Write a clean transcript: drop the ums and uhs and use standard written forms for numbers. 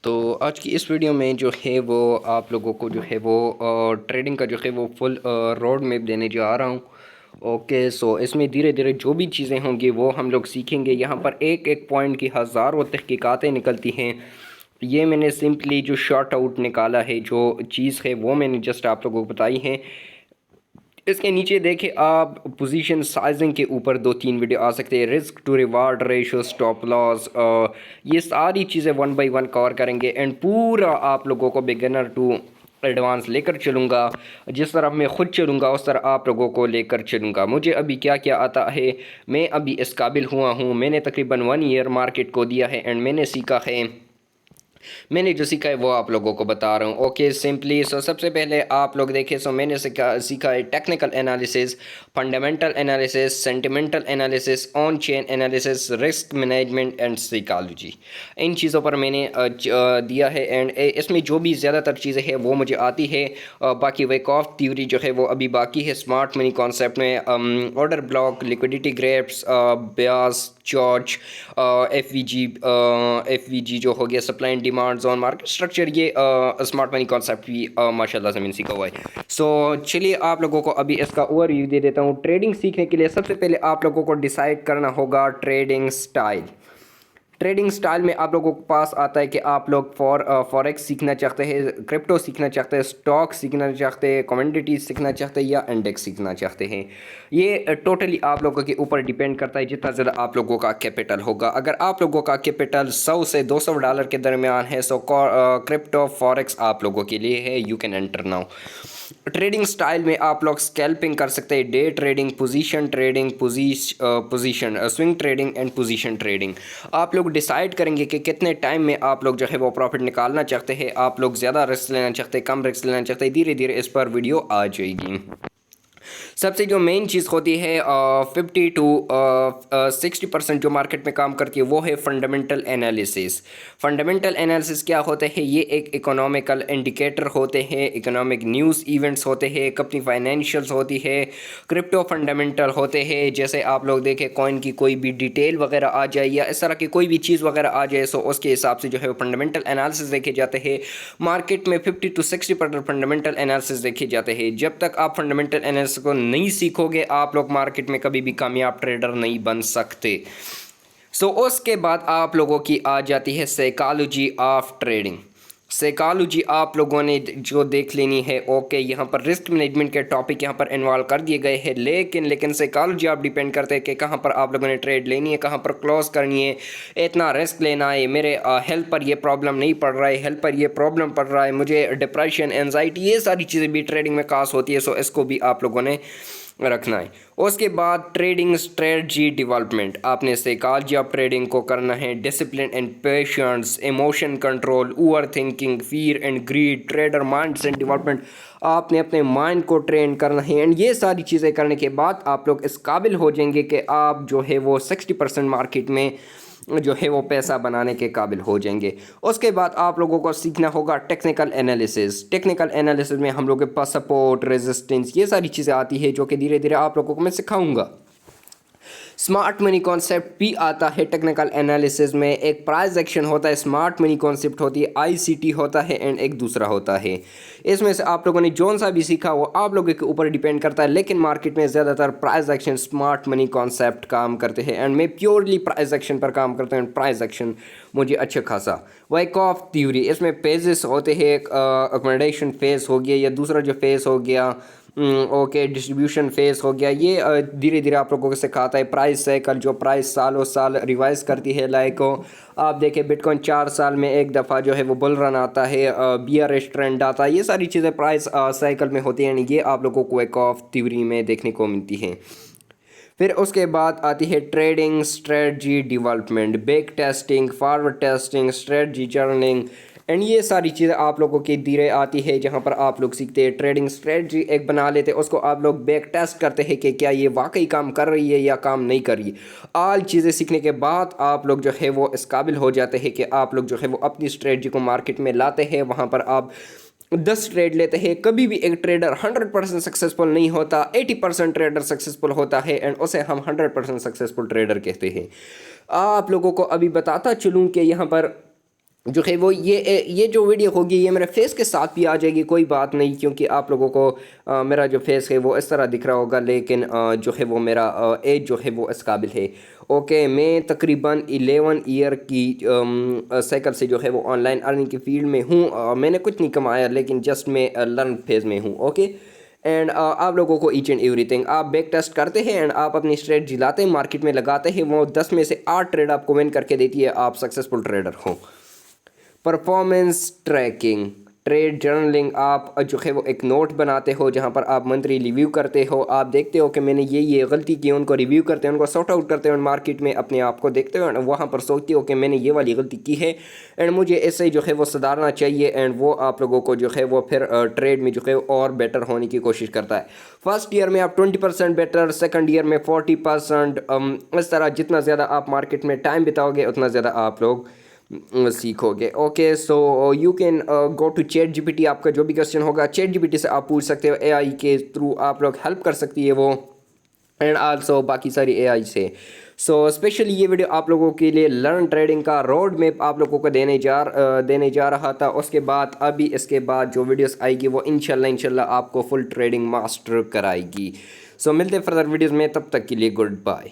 तो आज की इस वीडियो में जो है वो आप लोगों को जो है वो ट्रेडिंग का जो है वो फुल रोड मैप देने जा रहा हूँ। ओके, सो इसमें धीरे धीरे जो भी चीज़ें होंगी वो हम लोग सीखेंगे। यहाँ पर एक एक पॉइंट की हज़ारों तहकीकातें निकलती हैं। ये मैंने सिंपली जो शॉर्ट आउट निकाला है, जो चीज़ है वो मैंने जस्ट आप लोगों को बताई है। इसके नीचे देखें आप, पोजीशन साइजिंग के ऊपर 2-3 वीडियो आ सकते हैं, risk to reward ratio, stop loss, ये सारी चीज़ें वन बाय वन कवर करेंगे एंड पूरा आप लोगों को बिगिनर टू एडवांस लेकर चलूँगा। जिस तरह मैं ख़ुद चलूँगा उस तरह आप लोगों को लेकर चलूँगा। मुझे अभी क्या क्या आता है, मैं अभी इस काबिल हुआ हूँ। मैंने तकरीबन 1 ईयर मार्केट को दिया है एंड मैंने सीखा है, मैंने जो सीखा है वो आप लोगों को बता रहा हूँ। ओके, सिंपली सबसे पहले आप लोग देखें, मैंने सीखा है technical analysis, fundamental analysis, sentimental analysis, on chain analysis, risk management and psychology. इन चीज़ों पर मैंने दिया है एंड इसमें जो भी ज़्यादातर चीज़ें हैं वो मुझे आती है। बाकी वेक ऑफ थ्योरी जो है वो अभी बाकी है। स्मार्ट मनी कॉन्सेप्ट में ऑर्डर ब्लॉक, लिक्विडिटी ग्रेप्स, ब्याज, जॉर्ज, एफ वी जी जो हो गया, supply and demand zone, market structure, ये स्मार्ट मनी कॉन्सेप्ट भी माशाल्लाह से मैंने सीखा हुआ है। सो चलिए आप लोगों को अभी इसका ओवरव्यू दे देता हूँ। ट्रेडिंग सीखने के लिए सबसे पहले आप लोगों को डिसाइड करना होगा ट्रेडिंग स्टाइल। ट्रेडिंग स्टाइल में आप लोगों के पास आता है कि आप लोग फॉरेक्स सीखना चाहते हैं, क्रिप्टो सीखना चाहते हैं, स्टॉक सीखना चाहते हैं, कमोडिटीज सीखना चाहते हैं या इंडेक्स सीखना चाहते हैं। ये टोटली आप लोगों के ऊपर डिपेंड करता है जितना ज़्यादा आप लोगों का कैपिटल होगा। अगर आप लोगों का कैपिटल 100 से $200 के दरमियान है, सो क्रिप्टो फॉरेक्स आप लोगों के लिए है। You can enter now. Trading style में आप लोग स्कैल्पिंग कर सकते हैं, day trading, position trading, position swing trading and position trading. आप लोग डिसाइड करेंगे कि कितने टाइम में आप लोग जो है वो प्रॉफिट निकालना चाहते हैं। आप लोग ज़्यादा रिस्क लेना चाहते हैं, कम रिस्क लेना चाहते हैं, धीरे धीरे इस पर वीडियो आ जाएगी। सबसे जो मेन चीज़ होती है 50 टू 60% जो मार्केट में काम करती है वो है फंडामेंटल एनालिसिस। फंडामेंटल एनालिसिस क्या होते हैं? ये एक इकोनॉमिकल इंडिकेटर होते हैं, इकोनॉमिक न्यूज़ इवेंट्स होते हैं, कंपनी फाइनेंशियल्स होती है, क्रिप्टो फंडामेंटल होते हैं। जैसे आप लोग देखें कॉइन की कोई भी डिटेल वगैरह आ जाए या इस तरह की कोई भी चीज़ वगैरह आ जाए, सो उसके हिसाब से जो है वो फंडामेंटल एनालिसिस देखे जाते हैं। मार्केट में 50 टू 60% फंडामेंटल एनालिसिस देखे जाते हैं। जब तक आप फंडामेंटल एनालिसिस को नहीं सीखोगे आप लोग मार्केट में कभी भी कामयाब ट्रेडर नहीं बन सकते। उसके बाद आप लोगों की आ जाती है साइकोलॉजी ऑफ ट्रेडिंग। साइकोलॉजी आप लोगों ने जो देख लेनी है। ओके, यहाँ पर रिस्क मैनेजमेंट के टॉपिक यहाँ पर इन्वॉल्व कर दिए गए हैं, लेकिन साइकोलॉजी आप डिपेंड करते हैं कि कहाँ पर आप लोगों ने ट्रेड लेनी है, कहाँ पर क्लोज करनी है, इतना रिस्क लेना है, मेरे हेल्थ पर ये प्रॉब्लम नहीं पड़ रहा है, हेल्थ पर ये प्रॉब्लम पड़ रहा है, मुझे डिप्रेशन, एनजाइटी, ये सारी चीज़ें भी ट्रेडिंग में कास होती है। इसको भी आप लोगों ने रखना है। उसके बाद ट्रेडिंग स्ट्रेटजी डेवलपमेंट, आपने साइकोलॉजी ऑफ ट्रेडिंग को करना है, discipline and patience, emotion control, over thinking, fear and greed, trader mindset development, आपने अपने माइंड को ट्रेन करना है। एंड ये सारी चीज़ें करने के बाद आप लोग इस काबिल हो जाएंगे कि आप जो है वो 60% मार्केट में जो है वो पैसा बनाने के काबिल हो जाएंगे। उसके बाद आप लोगों को सीखना होगा टेक्निकल एनालिसिस। टेक्निकल एनालिसिस में हम लोग के पास सपोर्ट, रेजिस्टेंस, ये सारी चीज़ें आती है जो कि धीरे धीरे आप लोगों को मैं सिखाऊंगा। स्मार्ट मनी कॉन्सेप्ट भी आता है टेक्निकल एनालिसिस में। एक प्राइस एक्शन होता है, स्मार्ट मनी कॉन्सेप्ट होती है, आईसीटी होता है एंड एक दूसरा होता है। इसमें से आप लोगों ने जौन सा भी सीखा वो आप लोगों के ऊपर डिपेंड करता है, लेकिन मार्केट में ज़्यादातर price action, smart money concept काम करते हैं एंड मैं प्योरली प्राइस एक्शन पर काम करता हूँ। प्राइस एक्शन मुझे अच्छा खासा। वेक ऑफ थ्योरी, इसमें फेजेस होते हैं, एक अकोमोडेशन फेज हो गया या दूसरा जो फेज हो गया, ओके, डिस्ट्रीब्यूशन फेस हो गया। ये धीरे धीरे आप लोगों को सिखाता है। प्राइस साइकिल, जो प्राइस सालों साल रिवाइज करती है, लाइक आप देखें बिटकॉइन 4 साल में एक दफ़ा जो है वो बुल रन आता है, बियरिश ट्रेंड आता है, ये सारी चीज़ें प्राइस साइकिल में होती हैं। ये आप लोगों को वेक ऑफ थ्योरी में देखने को मिलती हैं। फिर उसके बाद आती है trading strategy development, back testing, forward testing, strategy journeying and ये सारी चीज़ें आप लोगों की धीरे आती है, जहाँ पर आप लोग सीखते हैं। ट्रेडिंग स्ट्रेटजी एक बना लेते हैं, उसको आप लोग बैक टेस्ट करते हैं कि क्या ये वाकई काम कर रही है या काम नहीं कर रही। ऑल चीज़ें सीखने के बाद आप लोग जो है वो इस काबिल हो जाते हैं कि आप लोग जो है वो अपनी स्ट्रेटजी को मार्केट में लाते हैं। वहाँ पर आप 10 ट्रेड लेते हैं। कभी भी एक ट्रेडर 100% सक्सेसफुल नहीं होता, 80% ट्रेडर सक्सेसफुल होता है एंड उसे हम 100% सक्सेसफुल ट्रेडर कहते हैं। आप लोगों को अभी बताता चलूँ कि यहाँ पर जो है वो ये जो वीडियो होगी ये मेरे फेस के साथ भी आ जाएगी, कोई बात नहीं, क्योंकि आप लोगों को मेरा जो फेस है वो इस तरह दिख रहा होगा, लेकिन जो है वो मेरा एज जो है वो इस काबिल है। ओके, मैं तकरीबन 11 ईयर की साइकिल से जो है वो ऑनलाइन अर्निंग की फील्ड में हूँ। मैंने कुछ नहीं कमाया, लेकिन जस्ट मैं लर्न फेज़ में हूँ। ओके, एंड आप लोगों को ईच एंड एवरीथिंग आप बैक टेस्ट करते हैं एंड आप अपनी स्ट्रेटजी लाते हैं, मार्केट में लगाते हैं, वो 10 में से 8 ट्रेड आपको विन करके देती है, आप सक्सेसफुल ट्रेडर हो। परफॉर्मेंस ट्रैकिंग, ट्रेड जर्नलिंग, आप जो है वो एक नोट बनाते हो जहाँ पर आप मंथली रिव्यू करते हो, आप देखते हो कि मैंने ये गलती की, उनको रिव्यू करते हैं, उनको सॉर्ट आउट करते हो, मार्केट में अपने आप को देखते हो एंड वहाँ पर सोचते हो कि मैंने ये वाली गलती की है एंड मुझे ऐसे जो है वो सुधारना चाहिए, एंड वो आप लोगों को जो है वो फिर ट्रेड में जो है और बेटर होने की कोशिश करता है। फर्स्ट ईयर में आप 20% बेटर, सेकंड ईयर में 40%, इस तरह जितना ज़्यादा आप मार्केट में टाइम बिताओगे उतना ज़्यादा आप लोग सीखोगे। Okay, so you can go to ChatGPT, आपका जो भी क्वेश्चन होगा चैट जीपीटी से आप पूछ सकते हो, एआई के थ्रू आप लोग हेल्प कर सकती है वो, एंड आल्सो बाकी सारी एआई से। सो स्पेशली ये वीडियो आप लोगों के लिए लर्न ट्रेडिंग का रोड मैप आप लोगों को देने जा रहा था। उसके बाद अभी इसके बाद जो वीडियोस आएगी वो इंशाल्लाह आपको फुल ट्रेडिंग मास्टर कराएगी। सो मिलते हैं फर्दर वीडियोस में, तब तक के लिए गुड बाय।